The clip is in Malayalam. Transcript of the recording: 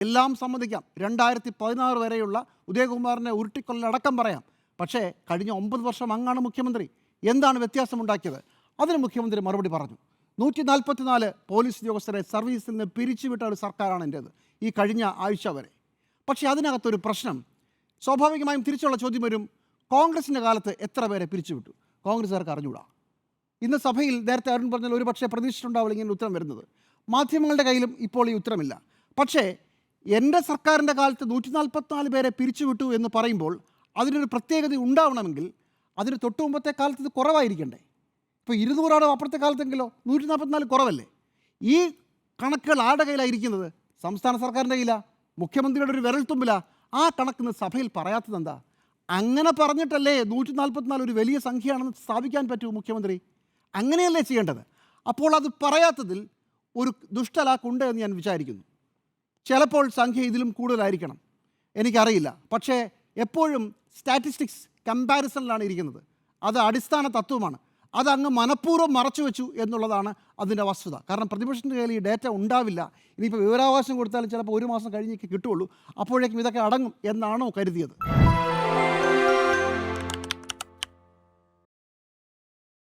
എല്ലാം സമ്മതിക്കാം. 2016 വരെയുള്ള ഉദയകുമാറിനെ ഉരുട്ടിക്കൊല്ലടക്കം പറയാം. പക്ഷേ കഴിഞ്ഞ 9 വർഷം അങ്ങാണ് മുഖ്യമന്ത്രി. എന്താണ് വ്യത്യാസമുണ്ടാക്കിയത്? അതിന് മുഖ്യമന്ത്രി മറുപടി പറഞ്ഞു. 144 പോലീസ് ഉദ്യോഗസ്ഥരെ സർവീസിൽ നിന്ന് പിരിച്ചുവിട്ട ഒരു സർക്കാരാണ് എൻ്റേത് ഈ കഴിഞ്ഞ ആഴ്ച വരെ. പക്ഷേ അതിനകത്തൊരു പ്രശ്നം, സ്വാഭാവികമായും തിരിച്ചുള്ള ചോദ്യം വരും, കോൺഗ്രസിൻ്റെ കാലത്ത് എത്ര പേരെ പിരിച്ചുവിട്ടു? കോൺഗ്രസ്സുകാർക്ക് അറിഞ്ഞുകൂടാ. ഇന്ന് സഭയിൽ നേരത്തെ അരുൺ പറഞ്ഞാൽ ഒരു പക്ഷേ പ്രതീക്ഷിച്ചിട്ടുണ്ടാവില്ല ഇങ്ങനെ ഉത്തരം വരുന്നത്. മാധ്യമങ്ങളുടെ കയ്യിലും ഇപ്പോൾ ഈ ഉത്തരമില്ല. പക്ഷേ എൻ്റെ സർക്കാരിൻ്റെ കാലത്ത് 144 പേരെ പിരിച്ചുവിട്ടു എന്ന് പറയുമ്പോൾ അതിനൊരു പ്രത്യേകത ഉണ്ടാവണമെങ്കിൽ അതിന് തൊട്ട് മുമ്പത്തെ കാലത്ത് ഇത് കുറവായിരിക്കണ്ടേ? ഇപ്പോൾ 200 അപ്പുറത്തെ കാലത്തെങ്കിലോ 144 കുറവല്ലേ? ഈ കണക്കുകൾ ആരുടെ കയ്യിലായിരിക്കുന്നത്? സംസ്ഥാന സർക്കാരിൻ്റെ കയ്യിലാണ്, മുഖ്യമന്ത്രിയുടെ ഒരു വിരൽത്തുമ്പില. ആ കണക്കിന്ന് സഭയിൽ പറയാത്തത് എന്താ? അങ്ങനെ പറഞ്ഞിട്ടല്ലേ 144 ഒരു വലിയ സംഖ്യയാണെന്ന് സ്ഥാപിക്കാൻ പറ്റൂ മുഖ്യമന്ത്രി? അങ്ങനെയല്ലേ ചെയ്യേണ്ടത്? അപ്പോൾ അത് പറയാത്തതിൽ ഒരു ദുഷ്ടലാക്കുണ്ട് എന്ന് ഞാൻ വിചാരിക്കുന്നു. ചിലപ്പോൾ സംഖ്യ ഇതിലും കൂടുതലായിരിക്കണം, എനിക്കറിയില്ല. പക്ഷേ എപ്പോഴും സ്റ്റാറ്റിസ്റ്റിക്സ് കമ്പാരിസണിലാണ് ഇരിക്കുന്നത്. അത് അടിസ്ഥാന തത്വമാണ്. അതങ്ങ് മനഃപൂർവ്വം മറച്ചു വെച്ചു എന്നുള്ളതാണ് അതിൻ്റെ വസ്തുത. കാരണം പ്രതിപക്ഷത്തിൻ്റെ കയ്യിൽ ഈ ഡേറ്റ ഉണ്ടാവില്ല. ഇനിയിപ്പോൾ വിവരാവകാശം കൊടുത്താലും ചിലപ്പോൾ 1 മാസം കഴിഞ്ഞേക്ക് കിട്ടുകയുള്ളൂ. അപ്പോഴേക്കും ഇതൊക്കെ അടങ്ങും എന്നാണോ കരുതിയത്?